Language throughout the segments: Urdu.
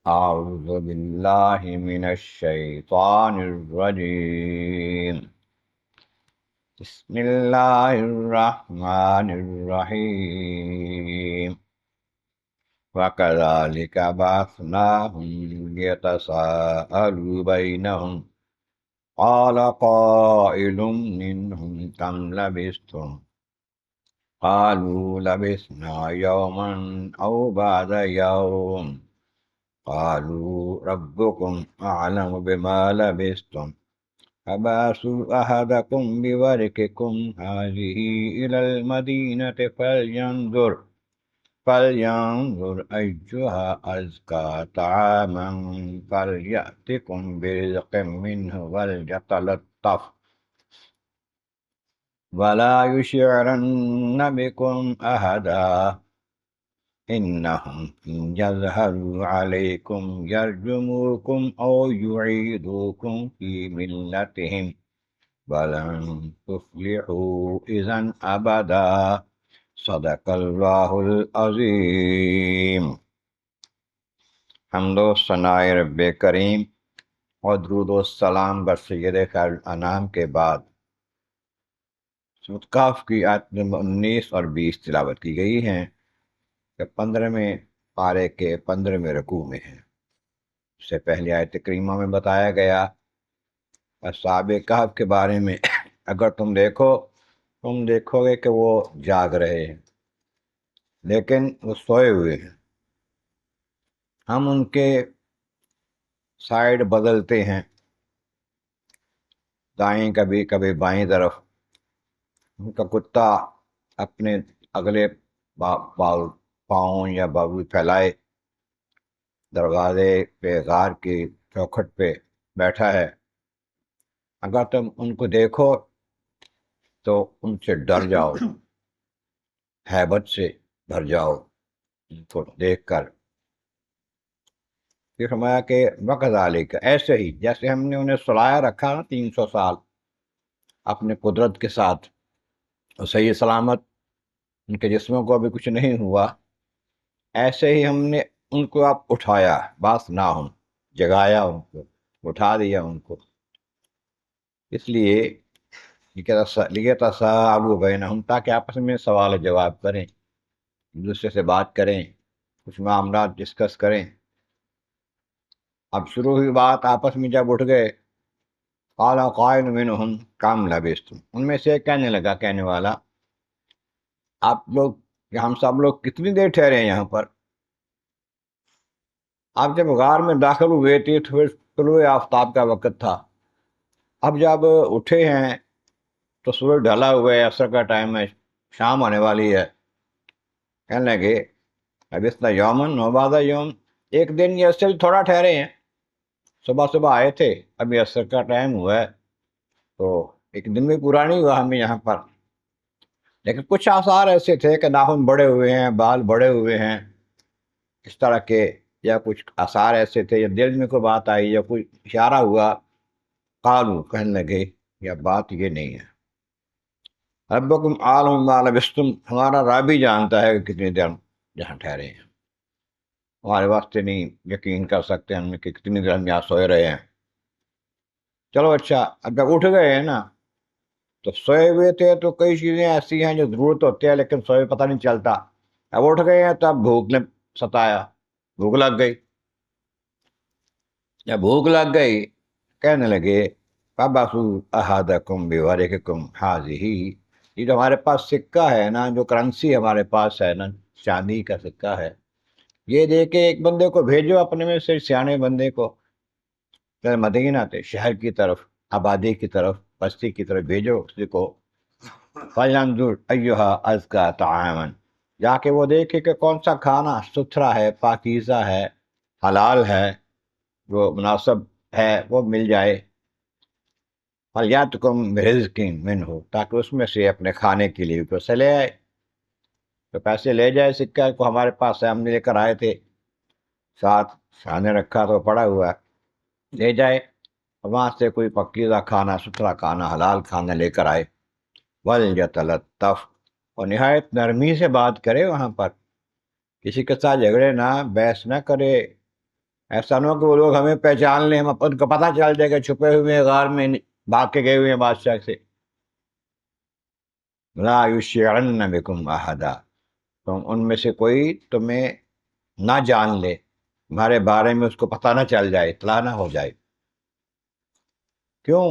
أعوذ بالله من الشيطان الرجيم. بسم الله الرحمن الرحيم. وكذلك بعثناهم ليتساءلوا بينهم قال قائل منهم كم لبثتم قالوا لبثنا يوما أو بعد يوم قالوا ربكم أعلم بما لبثتم فبعثوا أحدكم بورقكم هذه إلى المدينة فلينظر أيها أزكى طعاما فليأتكم برزق منه وليتلطف ولا يشعرن بكم أحدا إنهم إن يظهروا عليكم يرجموكم أو يعيدوكم في ملتهم ولن تفلحوا إذا أبدا صدق اللہ العظیم۔ حمد و ثناء رب کریم اور درود و السلام بر سید خیر الانام کے بعد سورۃ کہف کی آیت نمبر 19 اور 20 تلاوت کی گئی ہیں کہ 15ویں پارے کے 15ویں رکوع میں ہیں۔ اس سے پہلے آیت کریمہ میں بتایا گیا اصحاب کہف کے بارے میں، اگر تم دیکھو گے کہ وہ جاگ رہے ہیں لیکن وہ سوئے ہوئے ہیں۔ ہم ان کے سائیڈ بدلتے ہیں، دائیں کبھی کبھی بائیں طرف۔ ان کا کتا اپنے اگلے پاؤں یا بابو پھیلائے دروازے پہ غار کی چوکھٹ پہ بیٹھا ہے۔ اگر تم ان کو دیکھو تو ان سے ڈر جاؤ، ہیبت سے بھر جاؤ ان کو دیکھ کر۔ پھر فرمایا کہ وَكَذَلِكَ، ایسے ہی جیسے ہم نے انہیں سلایا رکھا نا 300 سال اپنے قدرت کے ساتھ، اور صحیح سلامت ان کے جسموں کو ابھی کچھ نہیں ہوا، ایسے ہی ہم نے ان کو اب اٹھایا، بعثناہم، جگایا ان کو، اٹھا دیا ان کو، اس لیے لیتساءلوا بینہم، تاکہ آپس میں سوال و جواب کریں، ایک دوسرے سے بات کریں، کچھ معاملات ڈسکس کریں۔ اب شروع ہوئی بات آپس میں جب اٹھ گئے، قال قائل منہم کم لبثتم، ان میں سے کہنے لگا، کہنے والا، آپ لوگ، ہم سب لوگ کتنی دیر ٹھہرے ہیں یہاں پر؟ آپ جب غار میں داخل ہوئے تھے تو طلوع آفتاب کا وقت تھا، اب جب اٹھے ہیں تو سورج ڈھلا ہوا ہے، عصر کا ٹائم ہے، شام ہونے والی ہے۔ کہنے لگے لبثنا یومن و بعد یوم، ایک دن یا اس سے بھی تھوڑا ٹھہرے ہیں، صبح آئے تھے، ابھی عصر کا ٹائم ہوا ہے، تو ایک دن بھی پورا نہیں ہوا ہمیں یہاں پر۔ لیکن کچھ آثار ایسے تھے کہ ناخن بڑے ہوئے ہیں، بال بڑے ہوئے ہیں، اس طرح کے، یا کچھ آثار ایسے تھے، یا دل میں کوئی بات آئی یا کوئی اشارہ ہوا۔ قالو، کہنے لگے یا بات یہ نہیں ہے، ربکم عالم بما لبثتم، ہمارا رب ہی جانتا ہے کہ کتنی دیر جہاں ٹھہرے ہیں، ہمارے واسطے نہیں یقین کر سکتے ہم کہ کتنی دیر ہم یہاں سوئے رہے ہیں۔ چلو اچھا، اب جب اٹھ گئے ہیں نا، تو سوئے ہوئے تھے تو کئی چیزیں ایسی ہیں جو ضرورت ہوتی ہے لیکن سوئے پتہ نہیں چلتا، اب اٹھ گئے ہیں تو اب بھوک نے ستایا، بھوک لگ گئی۔ جب بھوک لگ گئی، کہنے لگے فَبَعْثُوا أَحَدَكُمْ بِوَرِقِكُمْ هَٰذِهِ، یہ جو ہمارے پاس سکہ ہے نا، جو کرنسی ہمارے پاس ہے نا، چاندی کا سکہ ہے، یہ دے کے ایک بندے کو بھیجو اپنے میں سے، سیانے بندے کو، مدینہ تھے، شہر کی طرف، آبادی کی طرف، بستی کی طرف بھیجو اسی کو۔ فَلْيَنظُرْ أَيُّهَا أَزْكَىٰ طَعَامًا، جا کے وہ دیکھے کہ کون سا کھانا ستھرا ہے، پاکیزہ ہے، حلال ہے، جو مناسب ہے وہ مل جائے۔ فَلْيَأْتِكُم بِرِزْقٍ مِّنْهُ، تاکہ اس میں سے اپنے کھانے کے لیے پیسے لے آئے، تو پیسے لے جائے، سکہ کو ہمارے پاس ہے، ہم نے لے کر آئے تھے، ساتھ سامنے رکھا تو پڑا ہوا ہے، لے جائے، وہاں سے کوئی پکیزہ کھانا، ستھرا کھانا، حلال کھانا لے کر آئے۔ وَلْيَتَلَطَّفْ، اور نہایت نرمی سے بات کرے، وہاں پر کسی کے ساتھ جھگڑے نہ، بحث نہ کرے، ایسا نہ ہو کہ وہ لوگ ہمیں پہچان لیں، ہم ان کو پتہ چل جائے کہ چھپے ہوئے ہیں غار میں، بھاگ کے گئے ہوئے ہیں بادشاہ سے۔ لا یشعرن بکم احدا، تو ان میں سے کوئی تمہیں نہ جان لے، تمہارے بارے میں اس کو پتہ نہ چل جائے، اطلاع نہ ہو جائے۔ کیوں؟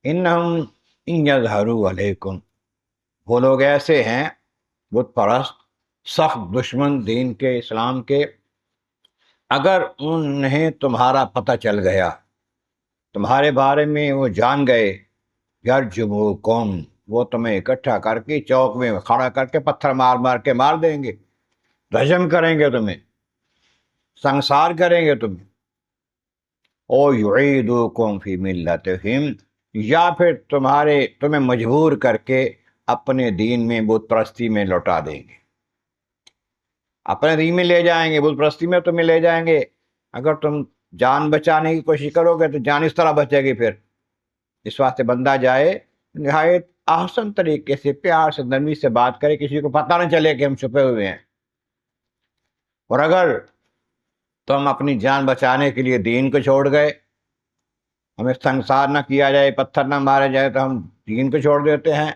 انہم ان یظہروا علیکم، وہ لوگ ایسے ہیں بت پرست، سخت دشمن دین کے، اسلام کے، اگر انہیں تمہارا پتہ چل گیا، تمہارے بارے میں وہ جان گئے، یرجموکم، وہ تمہیں اکٹھا کر کے چوک میں کھڑا کر کے پتھر مار مار کے مار دیں گے، رجم کریں گے تمہیں، سنسار کریں گے تمہیں۔ او یعیدوکم فی ملتہم، یا پھر تمہیں مجبور کر کے اپنے دین میں، بت پرستی میں لوٹا دیں گے، اپنے دین میں لے جائیں گے، بت پرستی میں تمہیں لے جائیں گے۔ اگر تم جان بچانے کی کوشش کرو گے تو جان اس طرح بچے گی پھر۔ اس واسطے بندہ جائے نہایت احسن طریقے سے، پیار سے، نرمی سے بات کرے، کسی کو پتہ نہ چلے کہ ہم چھپے ہوئے ہیں۔ اور اگر تم اپنی جان بچانے کے لیے دین کو چھوڑ گئے، ہمیں سنسار نہ کیا جائے، پتھر نہ مارے جائے، تو ہم دین کو چھوڑ دیتے ہیں،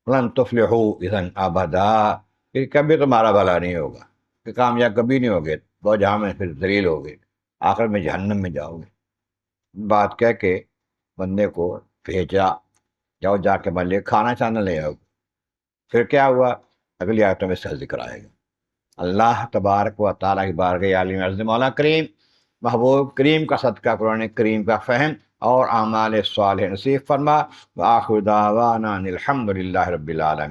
لن تفلحوا اذا ابدا، پھر کبھی تمہارا بھلا نہیں ہوگا، کہ کامیاب کبھی نہیں ہوگے، دو جہاں میں پھر ذلیل ہوگے، آخر میں جہنم میں جاؤ گے۔ بات کہہ کے بندے کو بھیجا، جاؤ جا کے بندے کھانا چانا لے آؤ۔ پھر کیا ہوا؟ اگلی آیتوں میں اس کا ذکر آئے گا۔ اللہ تبارک و تعالیٰ کی بارگاہ عالم عرض مولا کریم، محبوب کریم کا صدقہ، قرآن کریم کا فہم اور اعمال صالح نصیب فرما۔ وآخر دعوانا ان الحمد للہ رب العالمین۔